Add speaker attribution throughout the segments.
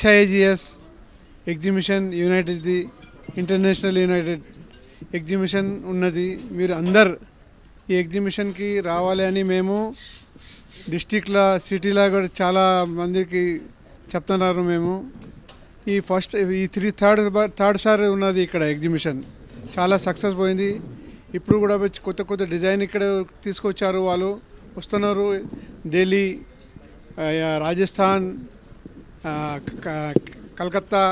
Speaker 1: HIGS exhibition యునైటెడ్ది international united exhibition ఉన్నది. మీరు అందరు ఈ ఎగ్జిబిషన్కి రావాలి అని మేము డిస్టిక్లో సిటీలో కూడా చాలా మందికి చెప్తున్నారు. మేము ఈ థర్డ్ సారి ఉన్నది ఇక్కడ ఎగ్జిబిషన్. చాలా సక్సెస్ పోయింది. ఇప్పుడు కూడా కొత్త కొత్త డిజైన్ ఇక్కడ తీసుకొచ్చారు. వాళ్ళు వస్తున్నారు. ఢిల్లీ, రాజస్థాన్, కలకత్తా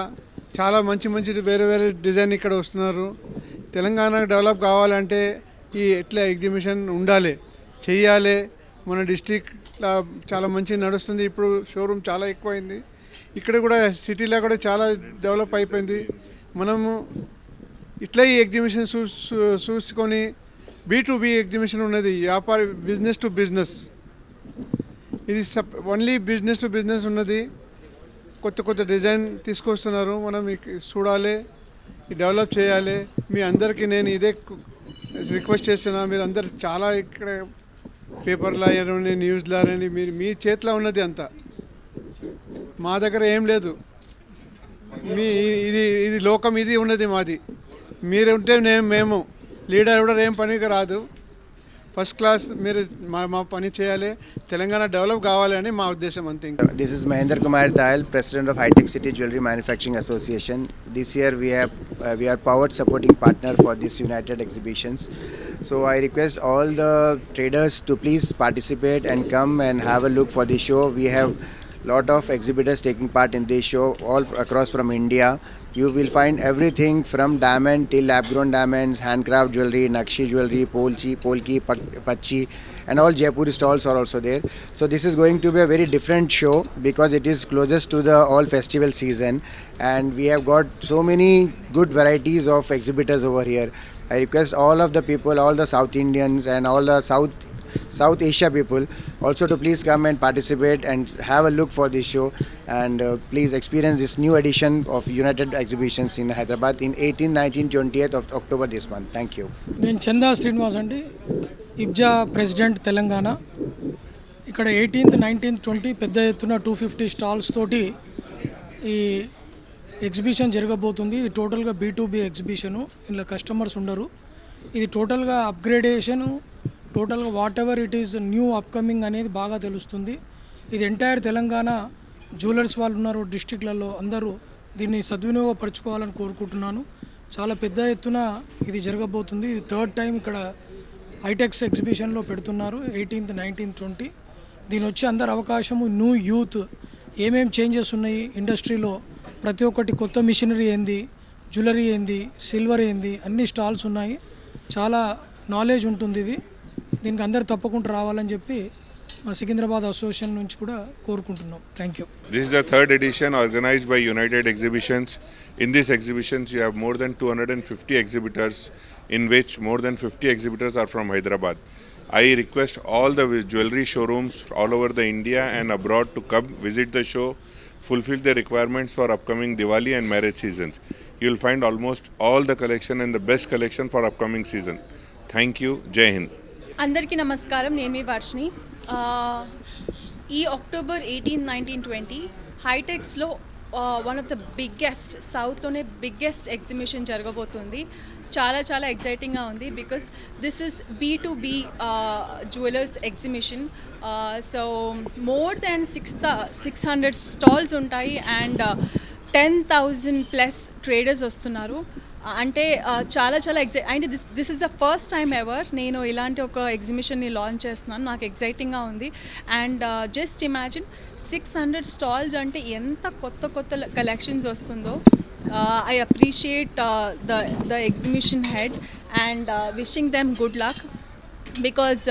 Speaker 1: చాలా మంచి వేరే వేరే డిజైన్ ఇక్కడ వస్తున్నారు. తెలంగాణ డెవలప్ కావాలంటే ఈ ఎట్లా ఎగ్జిబిషన్ ఉండాలి, చెయ్యాలి. మన డిస్ట్రిక్ట్లో చాలా మంచి నడుస్తుంది. ఇప్పుడు షోరూమ్ చాలా ఎక్కువైంది. ఇక్కడ కూడా సిటీలో కూడా చాలా డెవలప్ అయిపోయింది. మనము ఇట్లా ఈ ఎగ్జిబిషన్ చూసుకొని B2B ఎగ్జిబిషన్ ఉన్నది. వ్యాపార బిజినెస్ టు బిజినెస్, ఇది ఓన్లీ బిజినెస్ టు బిజినెస్ ఉన్నది. కొత్త కొత్త డిజైన్ తీసుకొస్తున్నారు. మనం చూడాలి, డెవలప్ చేయాలి. మీ అందరికీ నేను ఇదే రిక్వెస్ట్ చేస్తున్నా. మీరు అందరు చాలా ఇక్కడ పేపర్లో అయ్యారని, న్యూస్లో అని, మీరు మీ చేతిలో ఉన్నది అంతా. మా దగ్గర ఏం లేదు. ఇది లోకం, ఇది ఉన్నది మాది. మీరు ఉంటే మేము లీడర్ కూడా ఏం పనికి రాదు. ఫస్ట్ క్లాస్ మీరు మా పని చేయాలి. తెలంగాణ డెవలప్ కావాలి అని మా ఉద్దేశం అంతే.
Speaker 2: This is Mahendra Kumar Dayal, President of High-Tech City Jewelry Manufacturing Association. This year we are powered supporting partner for this United Exhibitions. So I request all the traders to please participate and come and have a look for the show. We have lot of exhibitors taking part in this show all across from India. You will find everything from diamond till lab-grown diamonds, handcraft jewelry, Nakshi jewelry, Polki, Pachi, and all Jaipuri stalls are also there. So this is going to be a very different show because it is closest to the all festival season, and we have got so many good varieties of exhibitors over here. I request all of the people, all the South Indians and all the South Asia people also to please come and participate and have a look for this show, and please experience this new edition of United Exhibitions in Hyderabad in 18, 19, 20th of October this month. Thank you.
Speaker 3: నేను చందా శ్రీనివాస్ అండి, ఇబ్జా president Telangana. ఇక్కడ 18th, 19th, 20 పెద్ద ఎత్తున 250 stalls తోటి ఈ exhibition జరగబోతుంది. ఇది టోటల్గా B2B ఎగ్జిబిషను. ఇందులో కస్టమర్స్ ఉండరు. ఇది టోటల్గా అప్గ్రేడేషను, టోటల్గా what ever it is new upcoming అనేది బాగా తెలుస్తుంది. ఇది ఎంటైర్ తెలంగాణ జ్యువెలర్స్ వాళ్ళు ఉన్నారు డిస్ట్రిక్ట్లలో, అందరూ దీన్ని సద్వినియోగపరచుకోవాలని కోరుకుంటున్నాను. చాలా పెద్ద ఎత్తున ఇది జరగబోతుంది. ఇది థర్డ్ టైం ఇక్కడ హైటెక్స్ ఎగ్జిబిషన్లో పెడుతున్నారు. 18th, 19th, 20. దీని వచ్చి అందరు అవకాశము, న్యూ యూత్ ఏమేమి చేంజెస్ ఉన్నాయి ఇండస్ట్రీలో, ప్రతి ఒక్కటి కొత్త మిషనరీ ఏంది, జ్యువెలరీ ఏంది, సిల్వర్ ఏంది, అన్ని స్టాల్స్ ఉన్నాయి. చాలా నాలెడ్జ్ ఉంటుంది. దీనికి అందరు తప్పకుండా రావాలని చెప్పి మా సికింద్రాబాద్ అసోసియేషన్ నుంచి కూడా కోరుకుంటున్నాం. Thank you.
Speaker 4: This is the third edition organized by United Exhibitions. In these exhibitions you have more than 250 exhibitors, in which more than 50 exhibitors are from Hyderabad. I request all the jewelry showrooms all over the India and abroad to come visit the show, fulfill the requirements for upcoming Diwali and marriage seasons. You will find almost all the collection and the best collection for upcoming season. Thank you. Jai Hind.
Speaker 5: అందరికీ నమస్కారం. నేను మీ వర్షిని. ఈ October 18, 19, 20 హైటెక్స్లో one of the biggest, సౌత్లోనే biggest exhibition జరగబోతుంది. చాలా ఎగ్జైటింగ్గా ఉంది because this is B2B jewellers exhibition. So more than 600 stalls ఉంటాయి అండ్ 10,000+ ట్రేడర్స్ వస్తున్నారు. అంటే చాలా and this is the first time ever నేను ఇలాంటి ఒక ఎగ్జిబిషన్ని లాంచ్ చేస్తున్నాను. నాకు ఎగ్జైటింగ్గా ఉంది. అండ్ జస్ట్ ఇమాజిన్ 600 స్టాల్స్ అంటే ఎంత కొత్త కలెక్షన్స్ వస్తుందో. I appreciate the exhibition head and wishing them good luck because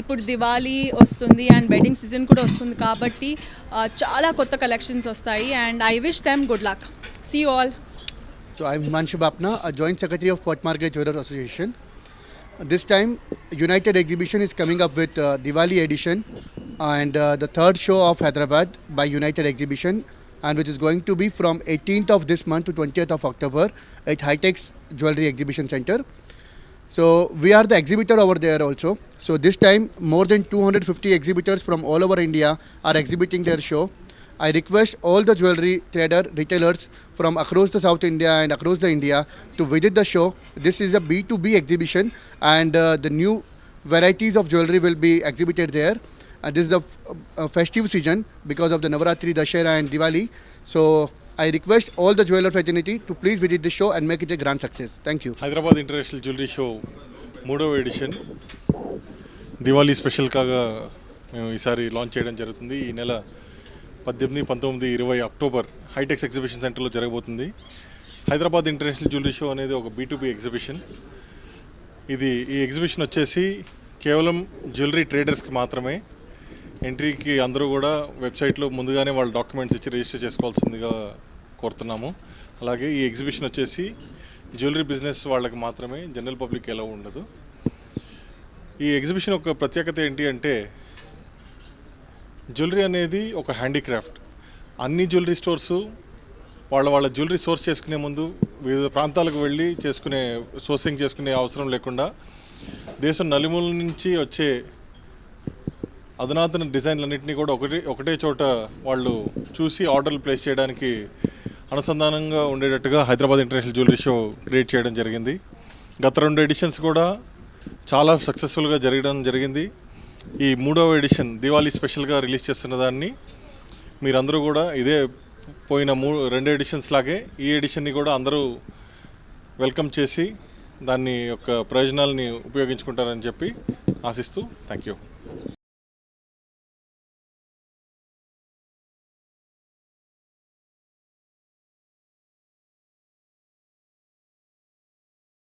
Speaker 5: ఇప్పుడు దివాళీ వస్తుంది అండ్ వెడ్డింగ్ సీజన్ కూడా వస్తుంది కాబట్టి చాలా కొత్త కలెక్షన్స్ వస్తాయి and I wish them good luck. See you all.
Speaker 6: So I'm Himanshu Bapna, a Joint Secretary of Port Margaret Jewelers Association. This time United Exhibition is coming up with Diwali edition and the third show of Hyderabad by United Exhibition, and which is going to be from 18th of this month to 20th of October at High-Tech's Jewelry Exhibition Center. So we are the exhibitor over there also. So this time more than 250 exhibitors from all over India are exhibiting their show, I request all the jewelry retailers from across the South India and across the India to visit the show. This is a B2B exhibition, and the new varieties of jewelry will be exhibited there. And this is the festive season because of the Navaratri, Dashera and Diwali. So I request all the jeweler fraternity to please visit the show and make it a grand success. Thank you.
Speaker 7: Hyderabad international jewellery show 3వ edition Diwali special కాగా మేము ఈసారి launch చేయడం జరుగుతుంది. ఈ నెల 18, 19, 20 October HITEX exhibition సెంటర్లో జరగబోతుంది. హైదరాబాద్ ఇంటర్నేషనల్ జ్యువెలరీ షో అనేది ఒక B2B ఎగ్జిబిషన్. ఈ ఎగ్జిబిషన్ వచ్చేసి కేవలం జ్యువెలరీ ట్రేడర్స్కి మాత్రమే. ఎంట్రీకి అందరూ కూడా వెబ్సైట్లో ముందుగానే వాళ్ళ డాక్యుమెంట్స్ ఇచ్చి రిజిస్టర్ చేసుకోవాల్సిందిగా కోరుతున్నాము. అలాగే ఈ ఎగ్జిబిషన్ వచ్చేసి జ్యువెలరీ బిజినెస్ వాళ్ళకి మాత్రమే, జనరల్ పబ్లిక్ ఎలా ఉండదు. ఈ ఎగ్జిబిషన్ ఒక ప్రత్యేకత ఏంటి అంటే జ్యువెలరీ అనేది ఒక హ్యాండీక్రాఫ్ట్. అన్ని జ్యువెలరీ స్టోర్సు వాళ్ళ జ్యువెలరీ సోర్స్ చేసుకునే ముందు వివిధ ప్రాంతాలకు వెళ్ళి సోర్సింగ్ చేసుకునే అవసరం లేకుండా దేశం నలుమూల నుంచి వచ్చే అధునాతన డిజైన్లన్నింటినీ కూడా ఒకటే చోట వాళ్ళు చూసి ఆర్డర్లు ప్లేస్ చేయడానికి అనుసంధానంగా ఉండేటట్టుగా Hyderabad international jewellery show create చేయడం జరిగింది. గత 2 ఎడిషన్స్ కూడా చాలా సక్సెస్ఫుల్గా జరగడం జరిగింది. ఈ 3వ ఎడిషన్ దివాళీ స్పెషల్గా రిలీజ్ చేస్తున్న దాన్ని మీరందరూ కూడా ఇదే పోయిన 2 ఎడిషన్స్ లాగే ఈ ఎడిషన్ని కూడా అందరూ వెల్కమ్ చేసి దాన్ని యొక్క ప్రయోజనాలని ఉపయోగించుకుంటారని చెప్పి ఆశిస్తూ థ్యాంక్ యూ.